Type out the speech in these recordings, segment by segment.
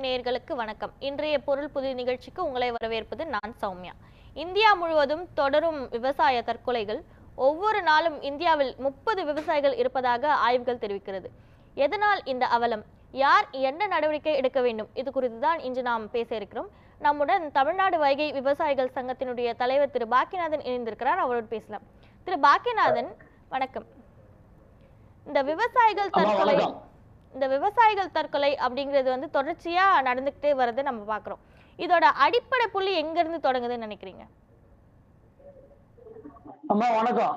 நேயர்களுக்கு வணக்கம். இன்றைய பொருள் புதிய நிகழ்ச்சிக்கு உங்களை வரவேற்பது நான் சௌமியா. இந்தியா முழுவதும் தொடரும் விவசாய தற்கொலைகள். ஒவ்வொரு நாளும் இந்தியாவில் 30 விவசாயிகள் இருப்பதாக ஆய்வுகள் தெரிவிக்கிறது. எதனால் இந்த அவலம்? யார் என்ன நடவடிக்கை எடுக்க வேண்டும்? இது குறித்து தான் இன்று நாம் பேச இருக்கிறோம். நம்முடன் தமிழ்நாடு வைகை விவசாயிகள் சங்கத்தினுடைய தலைவர் திரு பாக்கியநாதன் இணைந்திருக்கிறார். அவரோடு பேசலாம். திரு பாக்கியநாதன், வணக்கம். இந்த விவசாயிகள் தற்கொலை அப்படிங்கிறது வந்து தொடர்ச்சியா நடந்துகிட்டே வரதை நம்ம பாக்குறோம். இதோட அடிப்படை புள்ளி எங்க இருந்து தொடங்குதுன்னு நினைக்கிறீங்க? அம்மா வணக்கம்.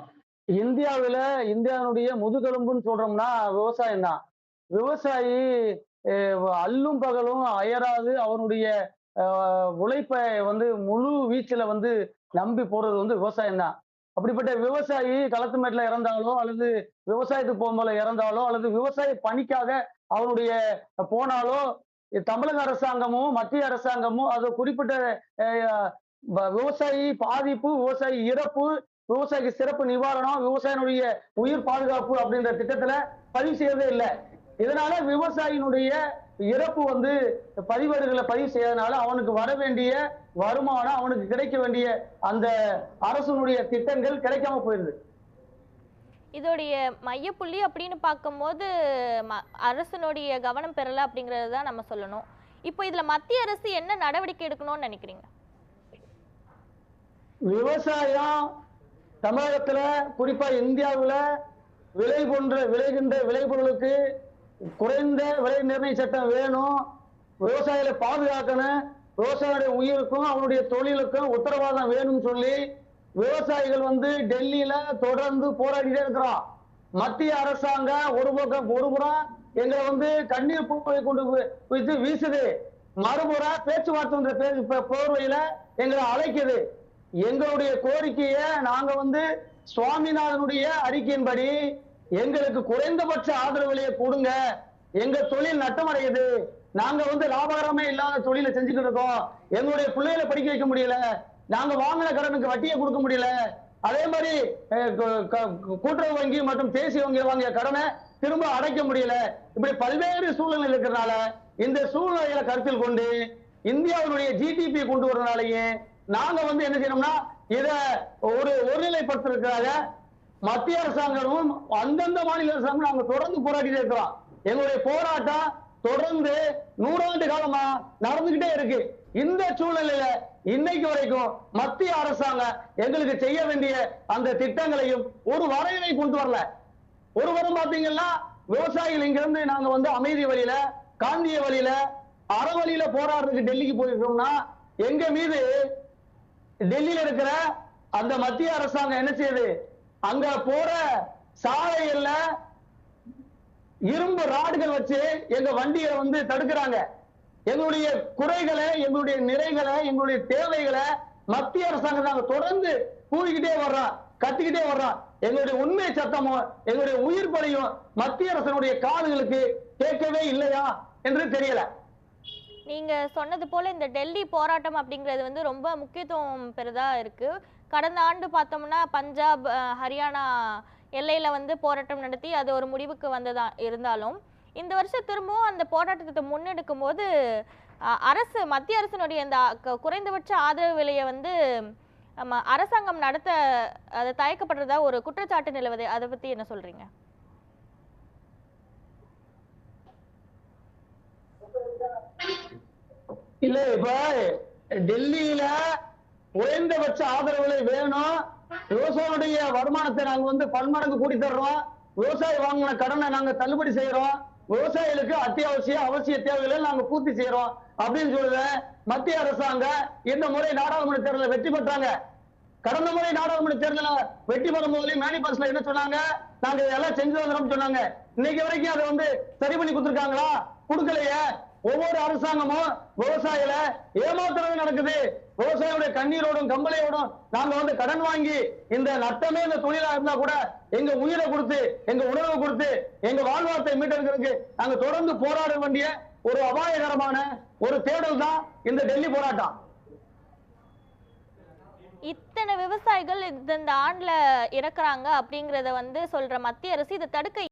இந்தியாவுடைய முதுகெலும்புன்னு சொல்றோம்னா விவசாயம் தான். விவசாயி அல்லும் பகலும் அயராது அவனுடைய உழைப்பை முழு வீச்சுல நம்பி போறது விவசாயம் தான். அப்படிப்பட்ட விவசாயி களத்து மேட்ல இறந்தாலோ அல்லது விவசாயத்துக்கு போகும்போது இறந்தாலோ அல்லது விவசாய பணிக்காக அவனுடைய போனாலோ தமிழக அரசாங்கமும் மத்திய அரசாங்கமும் அது குறிப்பிட்ட விவசாயி பாதிப்பு, விவசாயி இறப்பு, விவசாயிக்கு சிறப்பு நிவாரணம், விவசாயினுடைய உயிர் பாதுகாப்பு அப்படின்ற திட்டத்துல பதிவு செய்யறதே இல்லை. இதனால விவசாயினுடைய இறப்பு பதிவேடுகளை பதிவு செய்யறதுனால அவனுக்கு வர வேண்டிய வருமானம், அவனுக்கு கிடைக்க வேண்டிய அந்த அரசுடைய திட்டங்கள் கிடைக்காம போயிருது. இதோடைய மையப்புள்ளி அப்படின்னு பார்க்கும்போது அரசனுடைய கவனம் பெறல அப்படிங்கறது தான் நம்ம சொல்லணும். இப்போ இதுல மத்திய அரசு என்ன நடவடிக்கை எடுக்கணும்னு நினைக்கிறீங்க? விவசாயம் தமிழகத்துல குறிப்பா இந்தியாவுல விளைகின்ற விளைபொருளுக்கு குறைந்த விலை நிர்ணய சட்டம் வேணும். விவசாயிகளை பாதுகாக்கணும். விவசாயியுடைய உயிருக்கும் அவனுடைய தொழிலுக்கும் உத்தரவாதம் வேணும்னு சொல்லி விவசாயிகள் டெல்லியில தொடர்ந்து போராடிட்டே இருக்கிறோம். மத்திய அரசாங்கம் ஒருபுறம் எங்களை கண்ணீர் பூவை கொண்டு வைத்து வீசுது, மறுபுறம் பேச்சுவார்த்தை போர்வையில எங்களை அழைக்குது. எங்களுடைய கோரிக்கையை நாங்க சுவாமிநாதனுடைய அறிக்கையின்படி எங்களுக்கு குறைந்தபட்ச ஆதரவு விலையை கொடுங்க, எங்க தொழில் நட்டமடையுது, நாங்க லாபகரமே இல்லாத தொழிலை செஞ்சுக்கிட்டு இருக்கோம், எங்களுடைய பிள்ளைகளை படிக்க வைக்க முடியல, நாங்க வாங்கின கடனுக்கு வட்டியை கொடுக்க முடியல, அதே மாதிரி கூட்டுறவு வங்கி மற்றும் தேசிய வங்கி வாங்கிய கடனை திரும்ப அடைக்க முடியல, இப்படி பல்வேறு சூழ்நிலை இருக்கிறதுனால இந்த சூழ்நிலைகளை கருத்தில் கொண்டு இந்தியாவுடைய ஜிடிபி கொண்டு வரனாலேயே நாங்க என்ன செய்யணும்னா இத ஒருநிலைப்படுத்துறதுக்காக மத்திய அரசாங்கமும் அந்தந்த மாநில அரசாங்கம் நாங்க தொடர்ந்து போராடிட்டே இருக்கிறோம். எங்களுடைய போராட்டம் தொடர்ந்து 100 ஆண்டு காலமா நடந்துகிட்டே இருக்கு. இந்த சூழ்நிலையில இன்னைக்கு வரைக்கும் மத்திய அரசாங்கம் எங்களுக்கு செய்ய வேண்டிய அந்த திட்டங்களையும் ஒரு வரையறை கொண்டு வரல. ஒருவரும் பாத்தீங்கன்னா விவசாயிகள் இங்க இருந்து நாங்க அமைதி வழியில, காந்திய வழியில, அறவழியில போராடுறதுக்கு டெல்லிக்கு போயிருக்கோம்னா எங்க மீது டெல்லியில இருக்கிற அந்த மத்திய அரசாங்கம் என்ன செய்யுது, அங்க போற சாலைகள்ல இரும்பு ராடுகள் வச்சு எங்க வண்டியை தடுக்கிறாங்க. எங்களுடைய குறைகளை, எங்களுடைய நிறைகளை, எங்களுடைய தேவைகளை மத்திய அரசாங்கம் நாங்க தொடர்ந்து கூறிக்கிட்டே வர்றோம், கத்திக்கிட்டே வர்றோம். எங்களுடைய உண்மை சத்தமும் எங்களுடைய உயிர் பலியும் மத்திய அரசனுடைய காதுகளுக்கு கேட்கவே இல்லையா என்று தெரியல. நீங்க சொன்னது போல இந்த டெல்லி போராட்டம் அப்படிங்கிறது ரொம்ப முக்கியத்துவம் பெறுதா இருக்கு. கடந்த ஆண்டு பார்த்தோம்னா பஞ்சாப், ஹரியானா எல்லையில போராட்டம் நடத்தி அது ஒரு முடிவுக்கு வந்ததா இருந்தாலும் இந்த வருஷம் திரும்பவும் அந்த போராட்டத்தை முன்னெடுக்கும் போது மத்திய அரசினுடைய அந்த குறைந்தபட்ச ஆதரவு விலையை அரசாங்கம் நடத்த அது தயக்கப்படுறதா ஒரு குற்றச்சாட்டு நிலவுது. அதை பத்தி என்ன சொல்றீங்க? இல்ல, இப்ப டெல்லியில குறைந்தபட்ச ஆதரவு விலை வேணும், விவசாயியுடைய வருமானத்தை நாங்க பன்மடங்கு கூட்டி தர்றோம், விவசாயி வாங்கின கடனை நாங்க தள்ளுபடி செய்யறோம், விவசாயிகளுக்கு அவசிய தேவைகளை நாங்க பூர்த்தி செய்யறோம் அப்படின்னு சொல்லுவேன். மத்திய அரசாங்கம் இந்த முறை நாடாளுமன்ற தேர்தலில் வெற்றி பெற்றாங்க. கடந்த முறை நாடாளுமன்ற தேர்தலில் வெற்றி பெறும் போது மேனிபெஸ்டோல என்ன சொன்னாங்க, நாங்க இதெல்லாம் செஞ்சு வந்துடும் சொன்னாங்க. இன்னைக்கு வரைக்கும் அதை சரி பண்ணி கொடுத்துருக்காங்களா? கொடுக்கலையே. ஒவ்வொரு அரசாங்கமும் விவசாயிகளை ஏமாத்துறது நடக்குது. விவசாயியுடைய கண்ணீரோடும் கம்பளையோடும் நாங்க கடன் வாங்கி இந்த நட்டமே இந்த தொழிலா இருந்தா கூட எங்க உயிரை கொடுத்து, எங்க உணவை கொடுத்து, எங்க வாழ்வாரத்தை மீட்டெடுக்கிறதுக்கு நாங்க தொடர்ந்து போராட வேண்டிய ஒரு அபாயகரமான ஒரு தேடல் தான் இந்த டெல்லி போராட்டம். இத்தனை விவசாயிகள் இந்த ஆண்டுல இறக்குறாங்க அப்படிங்கறத சொல்ற மத்திய அரசு இதை தடுக்க